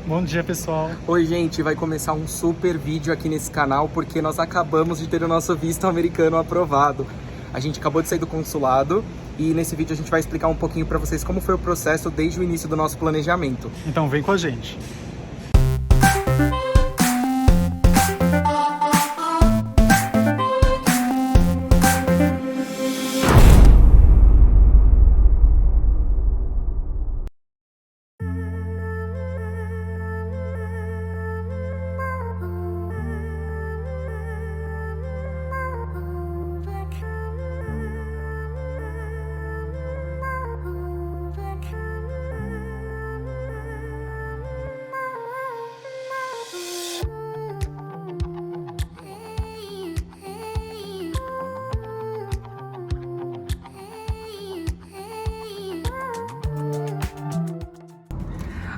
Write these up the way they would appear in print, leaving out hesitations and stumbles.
Bom dia, pessoal. Oi, gente, vai começar um super vídeo aqui nesse canal porque nós acabamos de ter o nosso visto americano aprovado. A gente acabou de sair do consulado e nesse vídeo a gente vai explicar um pouquinho para vocês como foi o processo desde o início do nosso planejamento. Então vem com a gente.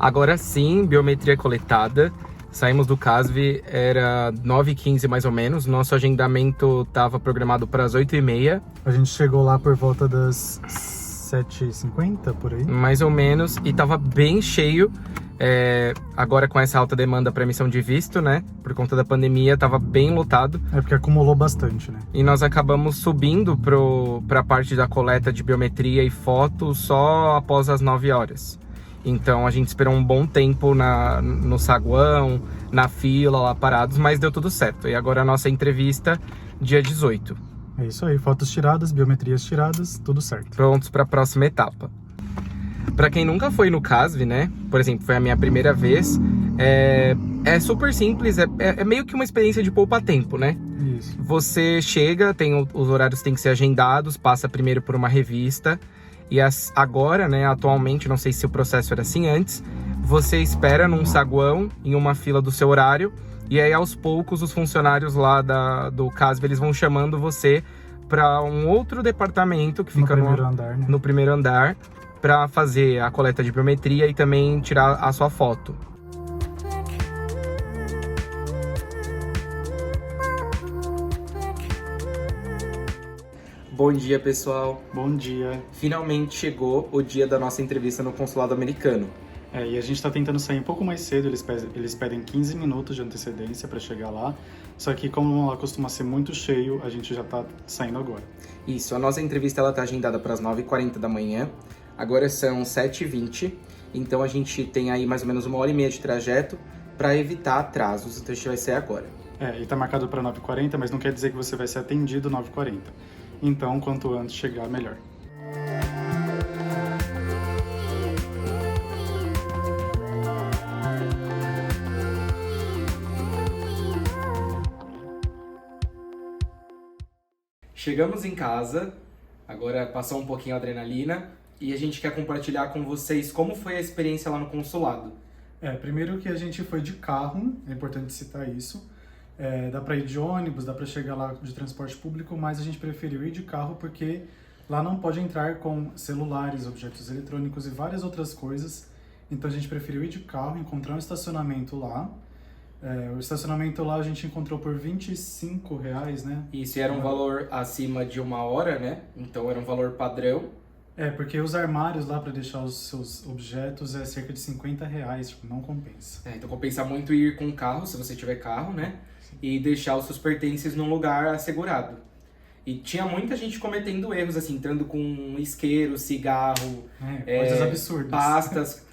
Agora sim, biometria coletada. Saímos do CASV, era 9h15 mais ou menos. Nosso agendamento estava programado para as 8h30. A gente chegou lá por volta das 7h50, por aí. Mais ou menos, e estava bem cheio. Agora com essa alta demanda para emissão de visto, né? Por conta da pandemia, estava bem lotado. É porque acumulou bastante, né? E nós acabamos subindo para a parte da coleta de biometria e foto só após as 9 horas. Então a gente esperou um bom tempo no saguão, na fila, lá parados, mas deu tudo certo. E agora a nossa entrevista, dia 18. É isso aí, fotos tiradas, biometrias tiradas, tudo certo. Prontos para a próxima etapa. Para quem nunca foi no CASV, né? Por exemplo, foi a minha primeira vez. É super simples, é meio que uma experiência de poupa-tempo, né? Isso. Você chega, os horários têm que ser agendados, passa primeiro por uma revista. E agora, né, atualmente, não sei se o processo era assim antes, você espera num saguão, em uma fila do seu horário, e aí aos poucos os funcionários lá do CASV, eles vão chamando você para um outro departamento que fica no primeiro andar, para fazer a coleta de biometria e também tirar a sua foto. Bom dia, pessoal. Bom dia. Finalmente chegou o dia da nossa entrevista no consulado americano. E a gente tá tentando sair um pouco mais cedo, eles pedem 15 minutos de antecedência para chegar lá. Só que como lá costuma ser muito cheio, a gente já tá saindo agora. Isso, a nossa entrevista ela tá agendada para as 9h40 da manhã. Agora são 7h20, então a gente tem aí mais ou menos 1h30 de trajeto para evitar atrasos, então a gente vai sair agora. E tá marcado para 9h40, mas não quer dizer que você vai ser atendido 9h40. Então, quanto antes chegar, melhor. Chegamos em casa, agora passou um pouquinho a adrenalina e a gente quer compartilhar com vocês como foi a experiência lá no consulado. Primeiro que a gente foi de carro, é importante citar isso. Dá para ir de ônibus, dá para chegar lá de transporte público, mas a gente preferiu ir de carro porque lá não pode entrar com celulares, objetos eletrônicos e várias outras coisas. Então a gente preferiu ir de carro, encontrar um estacionamento lá. O estacionamento lá a gente encontrou por R$25, né? Isso, era um valor acima de 1 hora, né? Então era um valor padrão. Porque os armários lá para deixar os seus objetos é cerca de R$50, tipo, não compensa. Então compensa muito ir com carro, se você tiver carro, né? E deixar os seus pertences num lugar assegurado. E tinha muita gente cometendo erros, assim, entrando com isqueiro, cigarro, coisas absurdas. Pastas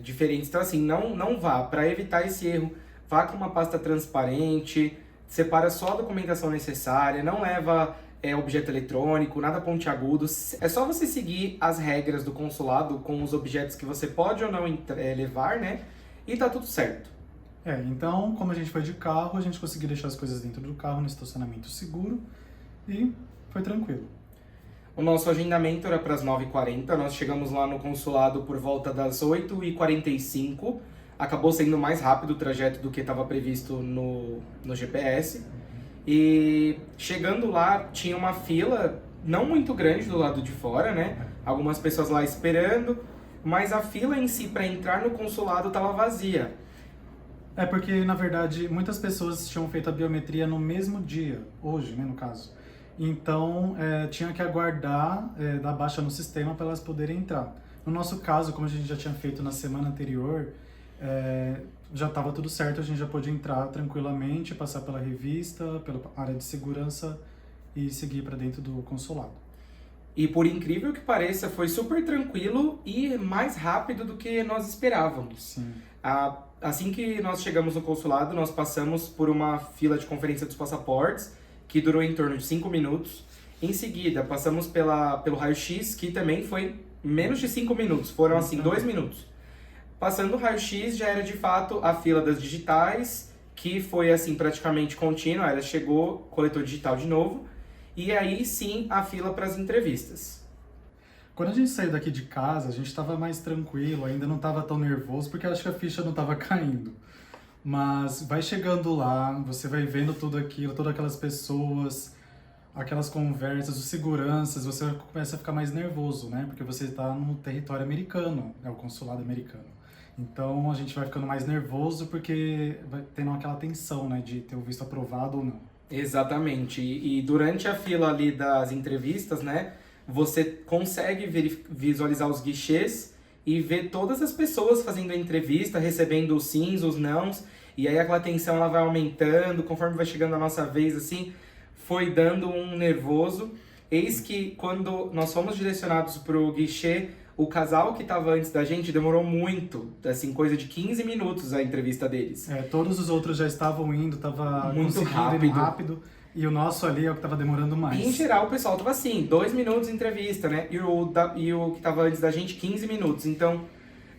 diferentes. Então, assim, não vá. Para evitar esse erro, vá com uma pasta transparente, separa só a documentação necessária, não leva objeto eletrônico, nada pontiagudo. É só você seguir as regras do consulado com os objetos que você pode ou não levar, né? E tá tudo certo. Então, como a gente foi de carro, a gente conseguiu deixar as coisas dentro do carro, no estacionamento seguro, e foi tranquilo. O nosso agendamento era para as 9h40, nós chegamos lá no consulado por volta das 8h45, acabou sendo mais rápido o trajeto do que estava previsto no GPS, e chegando lá tinha uma fila não muito grande do lado de fora, né? Algumas pessoas lá esperando, mas a fila em si para entrar no consulado estava vazia. Porque, na verdade, muitas pessoas tinham feito a biometria no mesmo dia, hoje, né, no caso. Então, tinha que aguardar dar baixa no sistema para elas poderem entrar. No nosso caso, como a gente já tinha feito na semana anterior, já estava tudo certo, a gente já pôde entrar tranquilamente, passar pela revista, pela área de segurança e seguir para dentro do consulado. E por incrível que pareça, foi super tranquilo e mais rápido do que nós esperávamos. Sim. Assim que nós chegamos no consulado, nós passamos por uma fila de conferência dos passaportes, que durou em torno de 5 minutos. Em seguida, passamos pelo raio-x, que também foi menos de 5 minutos, foram assim 2 minutos. Passando o raio-x, já era de fato a fila das digitais, que foi assim praticamente contínua, ela chegou, coletor digital de novo, e aí sim a fila para as entrevistas. Quando a gente saiu daqui de casa, a gente estava mais tranquilo, ainda não estava tão nervoso, porque eu acho que a ficha não estava caindo. Mas vai chegando lá, você vai vendo tudo aquilo, todas aquelas pessoas, aquelas conversas, os seguranças, você começa a ficar mais nervoso, né? Porque você está no território americano, é o consulado americano. Então a gente vai ficando mais nervoso porque vai tendo aquela tensão, né, de ter o visto aprovado ou não. Exatamente. E durante a fila ali das entrevistas, né, você consegue visualizar os guichês e ver todas as pessoas fazendo a entrevista, recebendo os sims, os nãos, e aí aquela tensão ela vai aumentando, conforme vai chegando a nossa vez, assim, foi dando um nervoso. Eis que quando nós fomos direcionados para o guichê, o casal que estava antes da gente demorou muito, assim, coisa de 15 minutos a entrevista deles. Todos os outros já estavam indo, tava Muito conseguindo ir rápido, e o nosso ali é o que tava demorando mais. Em geral, o pessoal tava assim, 2 minutos de entrevista, né? E o que tava antes da gente, 15 minutos. Então,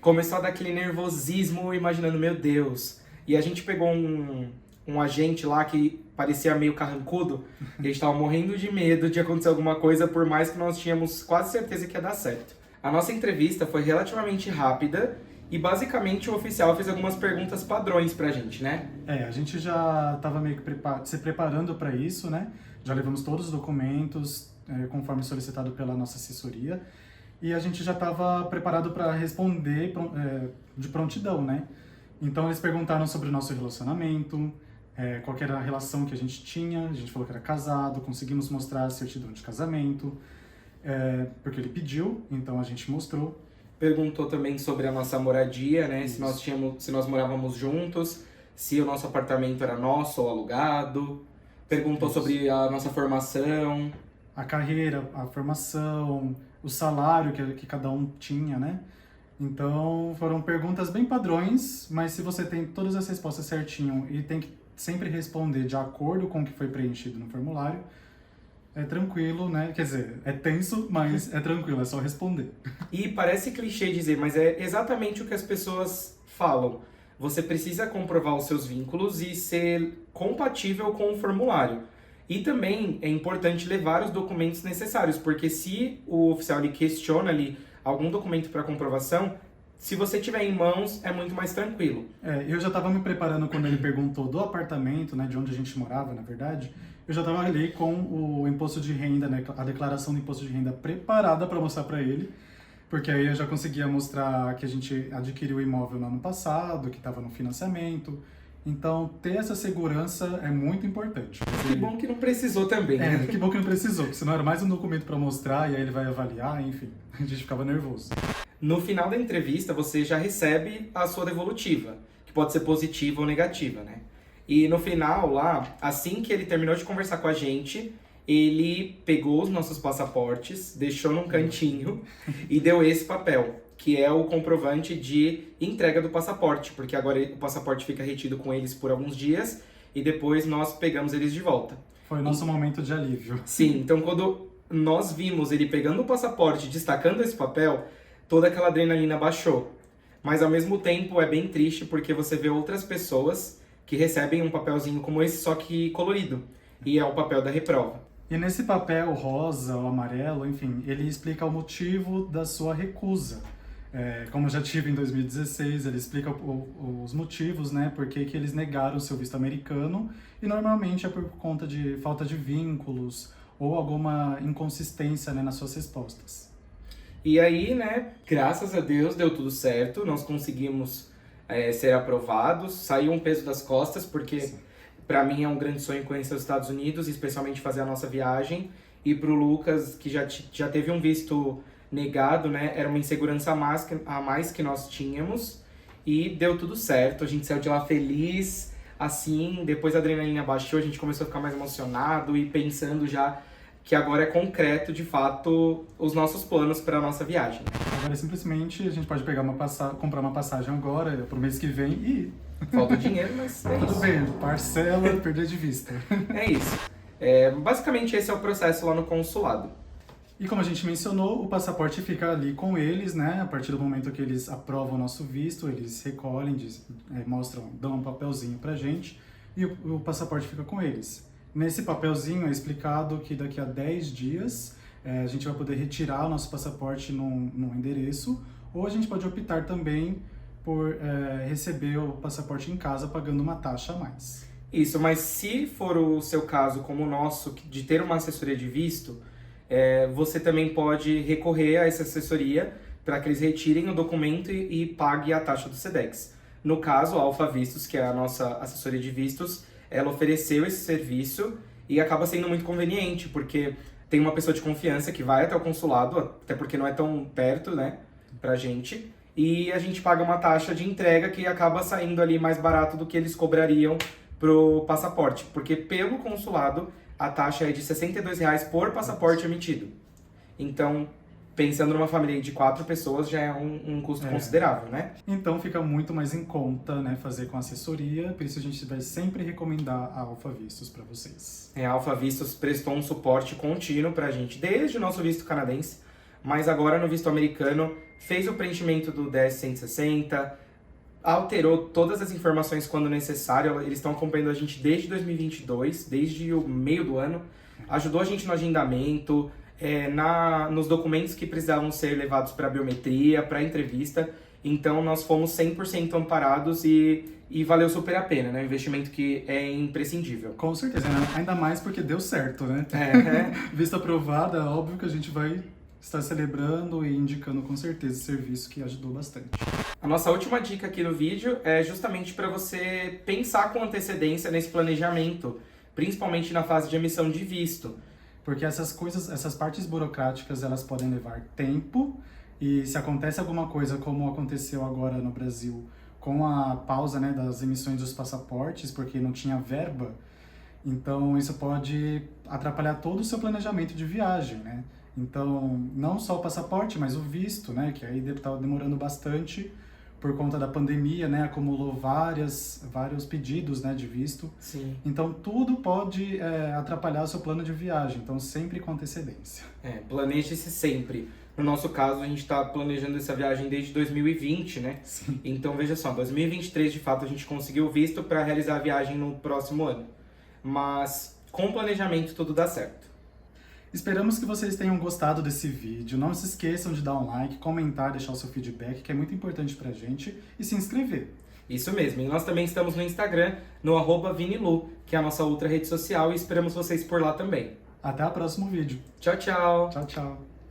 começou a dar aquele nervosismo, imaginando, meu Deus. E a gente pegou um agente lá que parecia meio carrancudo, e a gente tava morrendo de medo de acontecer alguma coisa, por mais que nós tínhamos quase certeza que ia dar certo. A nossa entrevista foi relativamente rápida e basicamente o oficial fez algumas perguntas padrões pra gente, né? A gente já estava meio que se preparando para isso, né? Já levamos todos os documentos, conforme solicitado pela nossa assessoria, e a gente já estava preparado para responder de prontidão, né? Então eles perguntaram sobre o nosso relacionamento, qual que era a relação que a gente tinha, a gente falou que era casado, conseguimos mostrar a certidão de casamento, porque ele pediu, então a gente mostrou. Perguntou também sobre a nossa moradia, né? Isso. Se nós morávamos juntos, se o nosso apartamento era nosso ou alugado. Perguntou Isso. sobre a nossa formação. A carreira, a formação, o salário que cada um tinha, né? Então foram perguntas bem padrões, mas se você tem todas as respostas certinho e tem que sempre responder de acordo com o que foi preenchido no formulário, é tranquilo, né? Quer dizer, é tenso, mas é tranquilo, é só responder. E parece clichê dizer, mas é exatamente o que as pessoas falam. Você precisa comprovar os seus vínculos e ser compatível com o formulário. E também é importante levar os documentos necessários, porque se o oficial lhe questiona ali algum documento para comprovação, se você tiver em mãos, é muito mais tranquilo. Eu já estava me preparando quando ele perguntou do apartamento, né, de onde a gente morava, na verdade. Eu já estava ali com o imposto de renda, né, a declaração do imposto de renda preparada para mostrar para ele, porque aí eu já conseguia mostrar que a gente adquiriu o imóvel no ano passado, que estava no financiamento. Então, ter essa segurança é muito importante. Que bom que não precisou também, né? Que bom que não precisou, porque senão era mais um documento para mostrar e aí ele vai avaliar, enfim, a gente ficava nervoso. No final da entrevista, você já recebe a sua devolutiva, que pode ser positiva ou negativa, né? E no final, lá, assim que ele terminou de conversar com a gente, ele pegou os nossos passaportes, deixou num cantinho e deu esse papel, que é o comprovante de entrega do passaporte, porque agora o passaporte fica retido com eles por alguns dias e depois nós pegamos eles de volta. Foi o nosso momento de alívio. Sim, então quando nós vimos ele pegando o passaporte, destacando esse papel, toda aquela adrenalina baixou. Mas ao mesmo tempo é bem triste porque você vê outras pessoas que recebem um papelzinho como esse, só que colorido, e é o papel da reprova. E nesse papel rosa ou amarelo, enfim, ele explica o motivo da sua recusa. Como eu já tive em 2016, ele explica os motivos, né, por que eles negaram o seu visto americano, e normalmente é por conta de falta de vínculos ou alguma inconsistência, né, nas suas respostas. E aí, né, graças a Deus deu tudo certo, nós conseguimos ser aprovados, saiu um peso das costas, porque para mim é um grande sonho conhecer os Estados Unidos, especialmente fazer a nossa viagem, e pro Lucas, que já teve um visto negado, né, era uma insegurança a mais que nós tínhamos, E deu tudo certo, a gente saiu de lá feliz, assim, depois a adrenalina baixou, a gente começou a ficar mais emocionado e pensando já que agora é concreto, de fato, os nossos planos para a nossa viagem. Agora, simplesmente, a gente pode pegar comprar uma passagem agora, pro mês que vem, e ir. Falta o dinheiro, mas é Tudo isso. bem, parcela, perder de vista. É isso. Basicamente, esse é o processo lá no consulado. E como a gente mencionou, o passaporte fica ali com eles, né? A partir do momento que eles aprovam o nosso visto, eles recolhem, mostram, dão um papelzinho pra gente e o passaporte fica com eles. Nesse papelzinho é explicado que daqui a 10 dias a gente vai poder retirar o nosso passaporte num endereço, ou a gente pode optar também por receber o passaporte em casa pagando uma taxa a mais. Isso, mas se for o seu caso, como o nosso, de ter uma assessoria de visto, você também pode recorrer a essa assessoria para que eles retirem o documento e pague a taxa do Sedex. No caso, a Alfa Vistos, que é a nossa assessoria de vistos, ela ofereceu esse serviço e acaba sendo muito conveniente, porque tem uma pessoa de confiança que vai até o consulado, até porque não é tão perto, né, pra gente, e a gente paga uma taxa de entrega que acaba saindo ali mais barato do que eles cobrariam pro passaporte, porque pelo consulado a taxa é de R$ 62 por passaporte emitido. Então, pensando numa família de 4 pessoas, já é um custo considerável, né? Então fica muito mais em conta, né, fazer com assessoria, por isso a gente vai sempre recomendar a Alfa Vistos para vocês. A Alfa Vistos prestou um suporte contínuo pra gente, desde o nosso visto canadense, mas agora no visto americano fez o preenchimento do DS-160, alterou todas as informações quando necessário, eles estão acompanhando a gente desde 2022, desde o meio do ano, ajudou a gente no agendamento, nos documentos que precisavam ser levados para biometria, para entrevista, então nós fomos 100% amparados e valeu super a pena, né? Um investimento que é imprescindível. Com certeza, né? Ainda mais porque deu certo, né? Visto aprovada, óbvio que a gente vai estar celebrando e indicando com certeza esse serviço que ajudou bastante. A nossa última dica aqui no vídeo é justamente para você pensar com antecedência nesse planejamento, principalmente na fase de emissão de visto. Porque essas partes burocráticas, elas podem levar tempo e se acontece alguma coisa como aconteceu agora no Brasil com a pausa, né, das emissões dos passaportes, porque não tinha verba, então isso pode atrapalhar todo o seu planejamento de viagem, né? Então, não só o passaporte, mas o visto, né, que aí deve estar demorando bastante por conta da pandemia, né, acumulou vários pedidos, né, de visto. Sim. Então, tudo pode atrapalhar o seu plano de viagem, então sempre com antecedência. Planeje-se sempre. No nosso caso, a gente está planejando essa viagem desde 2020, né? Sim. Então, veja só, 2023, de fato, a gente conseguiu o visto para realizar a viagem no próximo ano. Mas, com planejamento, tudo dá certo. Esperamos que vocês tenham gostado desse vídeo. Não se esqueçam de dar um like, comentar, deixar o seu feedback, que é muito importante pra gente, e se inscrever. Isso mesmo. E nós também estamos no Instagram, no @vinilu, que é a nossa outra rede social, e esperamos vocês por lá também. Até o próximo vídeo. Tchau, tchau! Tchau, tchau!